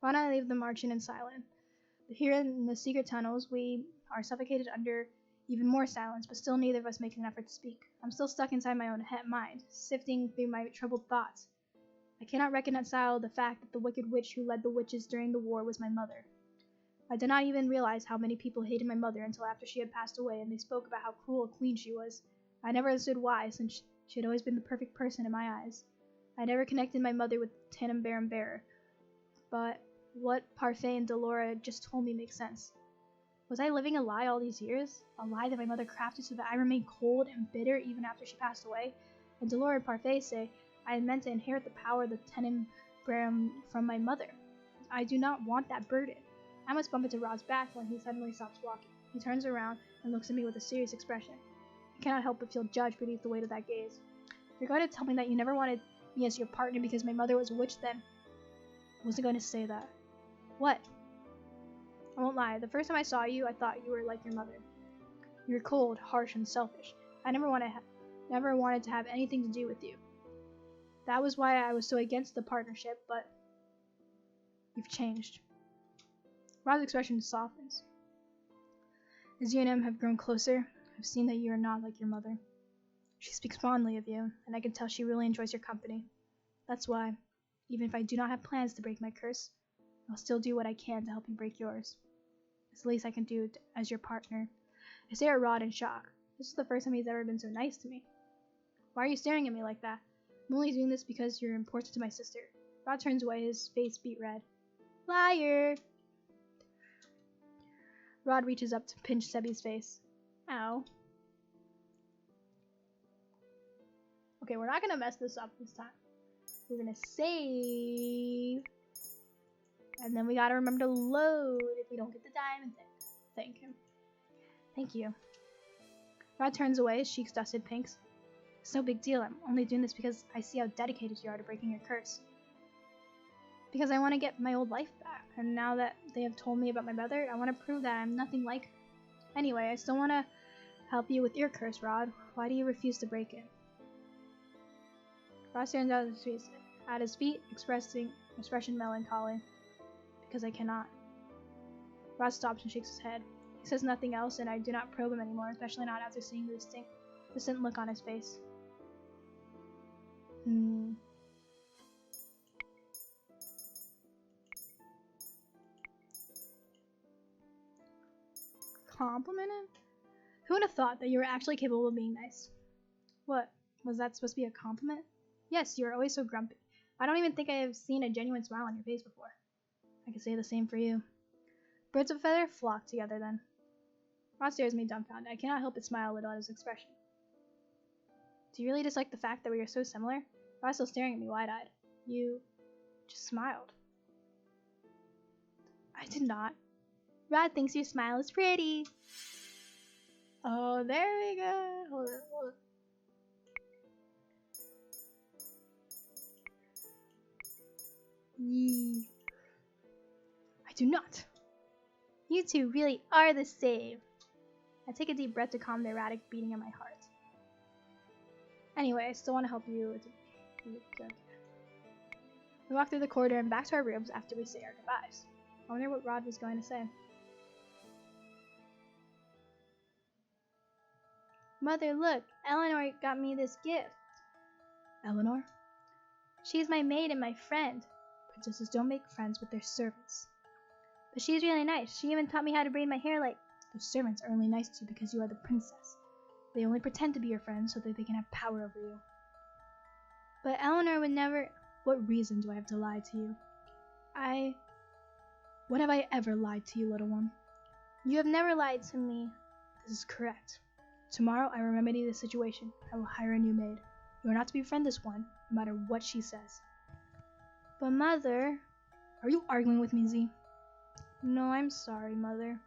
Ron and I leave the marching in silence. Here in the secret tunnels, we are suffocated under even more silence, but still neither of us makes an effort to speak. I'm still stuck inside my own mind, sifting through my troubled thoughts. I cannot reconcile the fact that the wicked witch who led the witches during the war was my mother. I did not even realize how many people hated my mother until after she had passed away and they spoke about how cruel a queen she was. I never understood why, since she had always been the perfect person in my eyes. I never connected my mother with Tannenbaum Bearer, but what Parfait and Delora just told me makes sense. Was I living a lie all these years? A lie that my mother crafted so that I remained cold and bitter even after she passed away? And Delora and Parfait say I had meant to inherit the power of the Tannenbaum from my mother. I do not want that burden. I must bump into Rod's back when he suddenly stops walking. He turns around and looks at me with a serious expression. I cannot help but feel judged beneath the weight of that gaze. You're going to tell me that you never wanted me as your partner because my mother was a witch then? I wasn't going to say that. What? I won't lie. The first time I saw you, I thought you were like your mother. You were cold, harsh, and selfish. I never wanted to have anything to do with you. That was why I was so against the partnership, but you've changed. Rod's expression softens. As you and him have grown closer, I've seen that you are not like your mother. She speaks fondly of you, and I can tell she really enjoys your company. That's why, even if I do not have plans to break my curse, I'll still do what I can to help you break yours. It's the least I can do as your partner. I stare at Rod in shock. This is the first time he's ever been so nice to me. Why are you staring at me like that? I'm only doing this because you're important to my sister. Rod turns away, his face beet red. Liar! Rod reaches up to pinch Sebby's face. Ow. Okay, we're not gonna mess this up this time. We're gonna save. And then we gotta remember to load if we don't get the diamond thing. Thank him. Thank you. Rod turns away, his cheeks dusted pinks. It's no big deal. I'm only doing this because I see how dedicated you are to breaking your curse. Because I want to get my old life back. And now that they have told me about my mother, I want to prove that I'm nothing like her. Anyway, I still want to help you with your curse, Rod. Why do you refuse to break it? Rod stands at his feet, expression melancholy. Because I cannot. Rod stops and shakes his head. He says nothing else, and I do not probe him anymore, especially not after seeing the distant look on his face. Complimented? Who would have thought that you were actually capable of being nice? What? Was that supposed to be a compliment? Yes, you are always so grumpy. I don't even think I have seen a genuine smile on your face before. I can say the same for you. Birds of a feather flock together then. Rod stares at me dumbfounded. I cannot help but smile a little at his expression. Do you really dislike the fact that we are so similar? Rod's still staring at me wide-eyed. You just smiled. I did not. Rod thinks your smile is pretty. Oh, there we go. Hold on. Yee. I do not. You two really are the same. I take a deep breath to calm the erratic beating in my heart. Anyway, I still want to help you. We walk through the corridor and back to our rooms after we say our goodbyes. I wonder what Rod was going to say. Mother, look! Eleanor got me this gift. Eleanor? She's my maid and my friend. Princesses don't make friends with their servants. But she's really nice. She even taught me how to braid my hair like... Those servants are only nice to you because you are the princess. They only pretend to be your friends so that they can have power over you. But Eleanor would never... What reason do I have to lie to you? When have I ever lied to you, little one? You have never lied to me. This is correct. Tomorrow I will remedy the situation. I will hire a new maid. You are not to befriend this one, no matter what she says. But Mother... Are you arguing with me, Z? No, I'm sorry, Mother.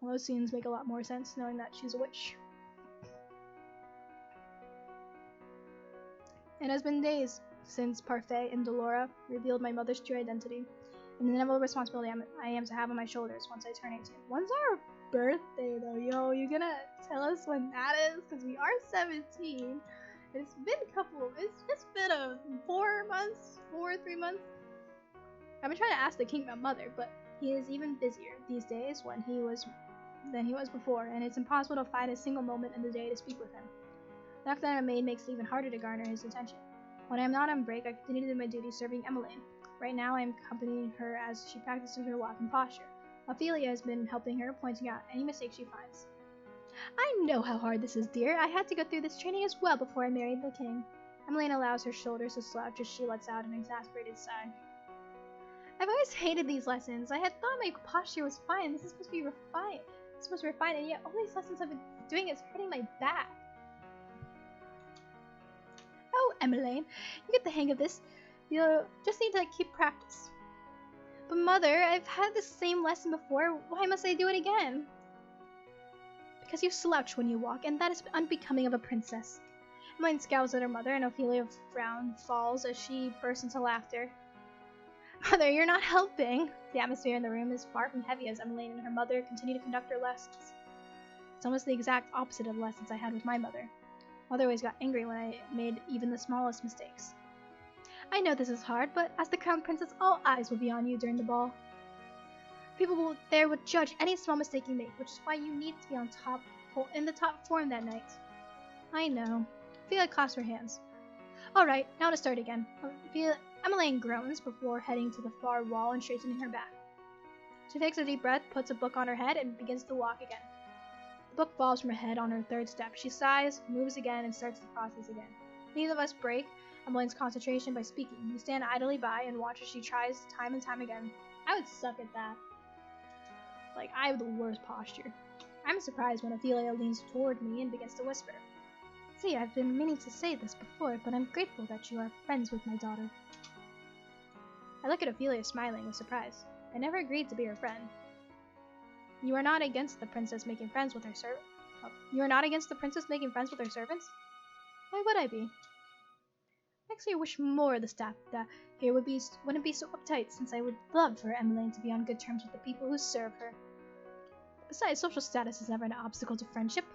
Well, those scenes make a lot more sense knowing that she's a witch. It has been days since Parfait and Delora revealed my mother's true identity, and the inevitable responsibility I am to have on my shoulders once I turn 18. When's our birthday, though? Yo, you gonna tell us when that is? Because we are 17, It's been a 3 months. I've been trying to ask the king about Mother, but he is even busier these days than he was before, and it's impossible to find a single moment in the day to speak with him. The fact that I'm a maid makes it even harder to garner his attention. When I am not on break, I continue to do my duty serving Emmeline. Right now, I am accompanying her as she practices her walk and posture. Ophelia has been helping her, pointing out any mistakes she finds. I know how hard this is, dear. I had to go through this training as well before I married the king. Emmeline allows her shoulders to slouch as she lets out an exasperated sigh. I've always hated these lessons. I had thought my posture was fine. This is supposed to be refined. And yet all these lessons I've been doing is hurting my back. Oh, Emmeline, you get the hang of this. You'll just need to keep practice. But Mother, I've had the same lesson before. Why must I do it again? Because you slouch when you walk, and that is unbecoming of a princess. Emmeline scowls at her mother, and Ophelia's frown falls as she bursts into laughter. Mother, you're not helping. The atmosphere in the room is far from heavy as Emmeline and her mother continue to conduct her lessons. It's almost the exact opposite of the lessons I had with my mother. Mother always got angry when I made even the smallest mistakes. I know this is hard, but as the crown princess, all eyes will be on you during the ball. People there would judge any small mistake you make, which is why you need to be in the top form that night. I know. Ophelia clasped her hands. All right, now to start again. Emmeline groans before heading to the far wall and straightening her back. She takes a deep breath, puts a book on her head, and begins to walk again. The book falls from her head on her third step. She sighs, moves again, and starts the process again. Neither of us break Emmeline's concentration by speaking. We stand idly by and watch as she tries time and time again. I would suck at that. Like, I have the worst posture. I'm surprised when Ophelia leans toward me and begins to whisper. See, I've been meaning to say this before, but I'm grateful that you are friends with my daughter. I look at Ophelia smiling with surprise. I never agreed to be her friend. You are not against the princess making friends with her servants? You are not against the princess making friends with her servants? Why would I be? Actually, I wish more of the staff that here wouldn't be so uptight, since I would love for Emmeline to be on good terms with the people who serve her. Besides, social status is never an obstacle to friendship.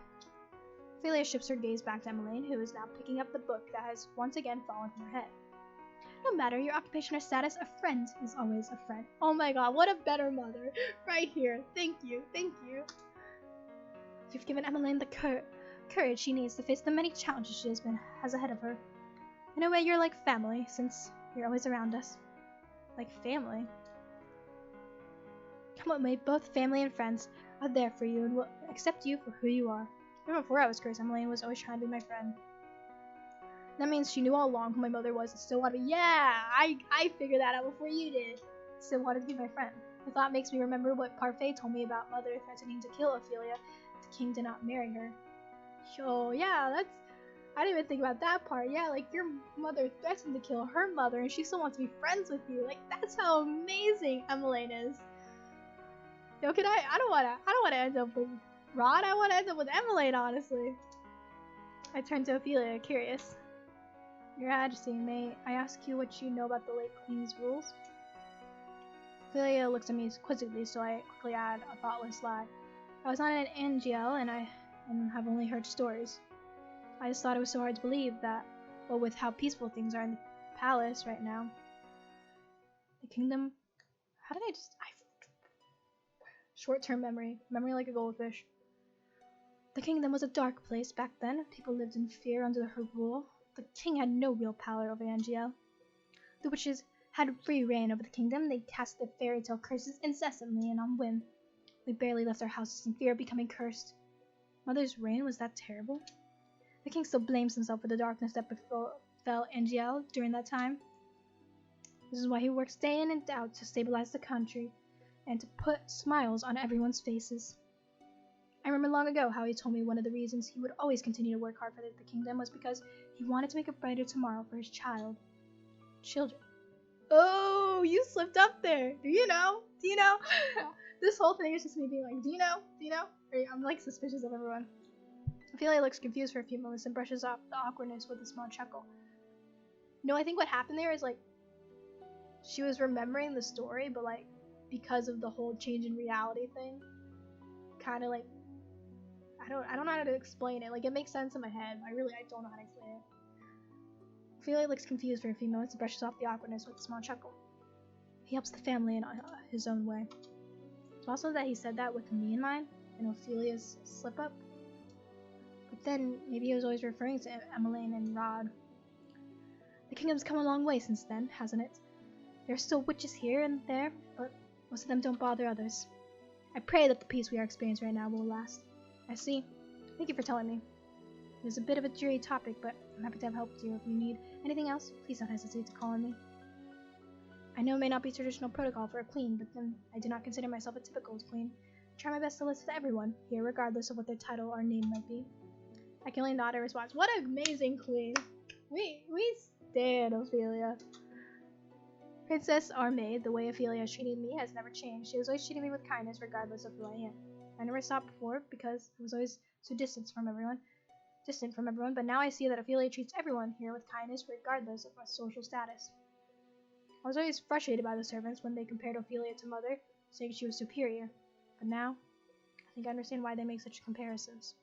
Ophelia shifts her gaze back to Emmeline, who is now picking up the book that has once again fallen from her head. No matter your occupation or status, a friend is always a friend. Oh my god, what a better mother. Right here. Thank you. Thank you. You've given Emmeline the courage she needs to face the many challenges she has ahead of her. In a way, you're like family, since you're always around us. Like family? Come what may, both family and friends are there for you and will accept you for who you are. Even before I was cursed, Emmeline was always trying to be my friend. That means she knew all along who my mother was and still wanted to be. Yeah, I figured that out before you did. Still wanted to be my friend. The thought makes me remember what Parfait told me about Mother threatening to kill Ophelia if the king did not marry her. Oh yeah, I didn't even think about that part. Yeah, like your mother threatened to kill her mother and she still wants to be friends with you. Like, that's how amazing Emmeline is. Yo, I don't wanna end up with Rod, I wanna end up with Emmeline, honestly. I turned to Ophelia, curious. Your Majesty, may I ask you what you know about the late Queen's rules? Ophelia looks at me quizzically, so I quickly add a thoughtless lie. I was not an Angel, and have only heard stories. I just thought it was so hard to believe that, well, with how peaceful things are in the palace right now. The kingdom... How did I just... Short-term memory. Memory like a goldfish. The kingdom was a dark place back then. People lived in fear under her rule. The king had no real power over Angel. The witches had free reign over the kingdom. They cast their fairy tale curses incessantly and on whim. We barely left our houses in fear of becoming cursed. Mother's reign was that terrible? The king still blames himself for the darkness that befell Angel during that time. This is why he works day in and out to stabilize the country and to put smiles on everyone's faces. I remember long ago how he told me one of the reasons he would always continue to work hard for the kingdom was because he wanted to make a brighter tomorrow for his children. Oh, you slipped up there. Do you know? Do you know? This whole thing is just me being like, do you know? Do you know? I'm like suspicious of everyone. Ophelia looks confused for a few moments and brushes off the awkwardness with a small chuckle. No, I think what happened there is like, she was remembering the story, but like, because of the whole change in reality thing, kind of like, I don't know how to explain it. Like, it makes sense in my head. I don't know how to explain it. Ophelia looks confused for a few moments and brushes off the awkwardness with a small chuckle. He helps the family in his own way. It's possible that he said that with me in mind, and Ophelia's slip-up. But then, maybe he was always referring to Emmeline and Rod. The kingdom's come a long way since then, hasn't it? There are still witches here and there, but most of them don't bother others. I pray that the peace we are experiencing right now will last. I see. Thank you for telling me. It is a bit of a dreary topic, but I'm happy to have helped you. If you need anything else, please don't hesitate to call on me. I know it may not be traditional protocol for a queen, but then I do not consider myself a typical queen. I try my best to listen to everyone here, regardless of what their title or name might be. I can only nod in response. What an amazing queen! We stand Ophelia. Princess or maid, the way Ophelia has treated me has never changed. She was always treating me with kindness, regardless of who I am. I never saw it before because I was always so distant from everyone, but now I see that Ophelia treats everyone here with kindness, regardless of my social status. I was always frustrated by the servants when they compared Ophelia to Mother, saying she was superior, but now I think I understand why they make such comparisons.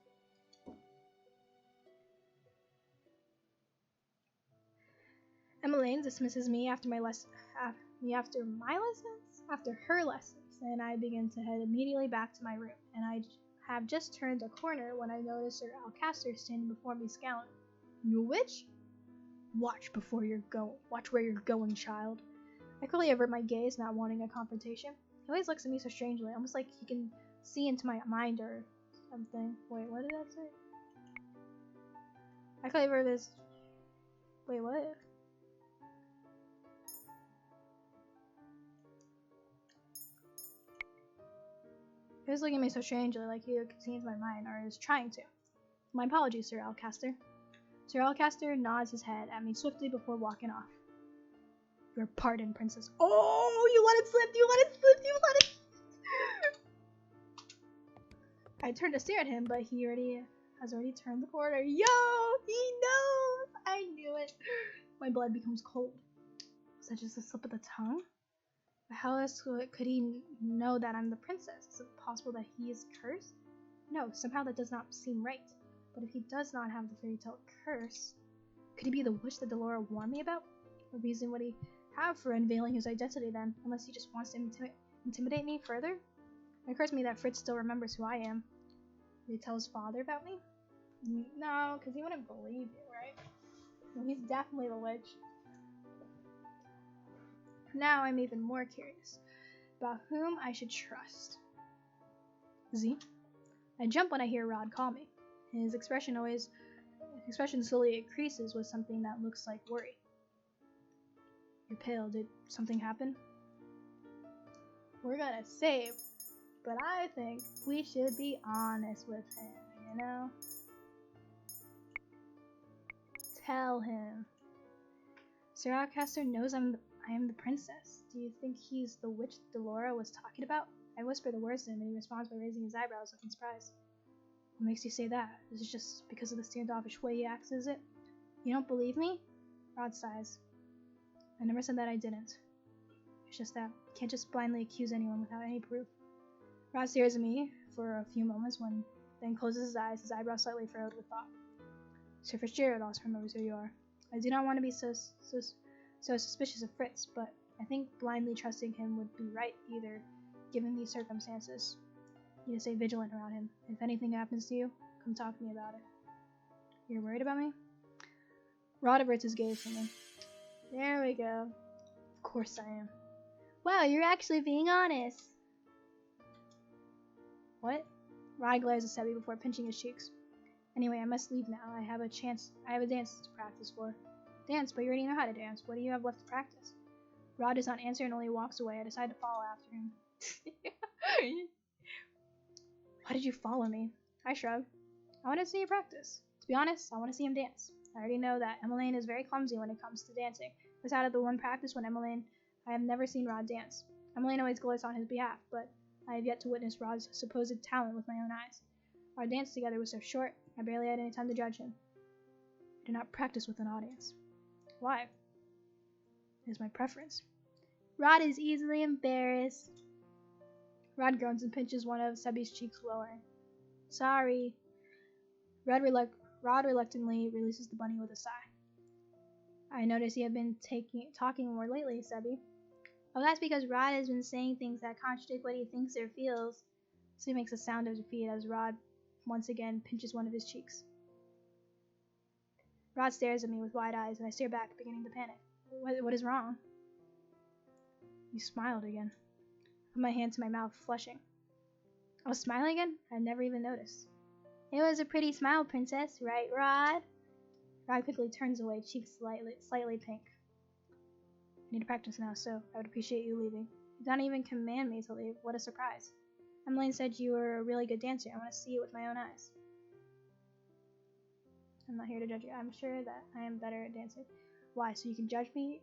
Emmeline dismisses me after her lessons, and I begin to head immediately back to my room, and I have just turned a corner when I notice Sir Alcaster standing before me scowling. You witch? Watch where you're going, child. I quickly avert my gaze, not wanting a confrontation. He always looks at me so strangely, almost like he can see into my mind or something. Wait, what did that say? I quickly avert his... Wait, what? He was looking at me so strangely, like he could see into my mind, or is trying to. My apologies, Sir Alcaster. Sir Alcaster nods his head at me swiftly before walking off. Your pardon, Princess. Oh, you let it slip! I turned to stare at him, but he has already turned the corner. Yo! He knows! I knew it! My blood becomes cold. Was that just a slip of the tongue? How else could he know that I'm the princess? Is it possible that he is cursed? No, somehow that does not seem right. But if he does not have the fairy tale curse, could he be the witch that Delora warned me about? What reason would he have for unveiling his identity then, unless he just wants to intimidate me further? It occurs to me that Fritz still remembers who I am. Did he tell his father about me? No, because he wouldn't believe it, right? No, he's definitely the witch. Now I'm even more curious about whom I should trust. Z? I jump when I hear Rod call me. His expression slowly increases with something that looks like worry. You're pale. Did something happen? We're gonna save, but I think we should be honest with him, you know? Tell him. Sir Alcaster knows I am the princess. Do you think he's the witch Delora was talking about? I whisper the words to him, and he responds by raising his eyebrows, looking surprised. What makes you say that? Is it just because of the standoffish way he acts, is it? You don't believe me? Rod sighs. I never said that I didn't. It's just that you can't just blindly accuse anyone without any proof. Rod stares at me for a few moments, then closes his eyes, his eyebrows slightly furrowed with thought. Sir Fitzgerald also remembers who you are. I do not want to be so suspicious of Fritz, but I think blindly trusting him would be right either, given these circumstances. You need to stay vigilant around him. If anything happens to you, come talk to me about it. You're worried about me? Rod averts his gaze from me. There we go. Of course I am. Wow, you're actually being honest. What? Rod glares at Sebby before pinching his cheeks. Anyway, I must leave now. I have a dance to practice for. Dance? But you already know how to dance. What do you have left to practice? Rod does not answer and only walks away. I decide to follow after him. Why did you follow me? I shrug. I want to see you practice. To be honest, I want to see him dance. I already know that Emmeline is very clumsy when it comes to dancing. Besides out of the one practice when I have never seen Rod dance. Emmeline always gloats on his behalf, but I have yet to witness Rod's supposed talent with my own eyes. Our dance together was so short, I barely had any time to judge him. I do not practice with an audience. Why? It is my preference. Rod is easily embarrassed. Rod groans and pinches one of Sebby's cheeks lower. Sorry. Rod reluctantly releases the bunny with a sigh. I noticed you have been talking more lately, Sebby. Oh, that's because Rod has been saying things that contradict what he thinks or feels. So he makes a sound of defeat as Rod once again pinches one of his cheeks. Rod stares at me with wide eyes, and I stare back, beginning to panic. What is wrong? You smiled again. I put my hand to my mouth, flushing. I was smiling again? I never even noticed. It was a pretty smile, Princess, right, Rod? Rod quickly turns away, cheeks slightly pink. I need to practice now, so I would appreciate you leaving. You don't even command me to leave. What a surprise. Emmeline said you were a really good dancer. I want to see it with my own eyes. I'm not here to judge you. I'm sure that I am better at dancing. Why? So you can judge me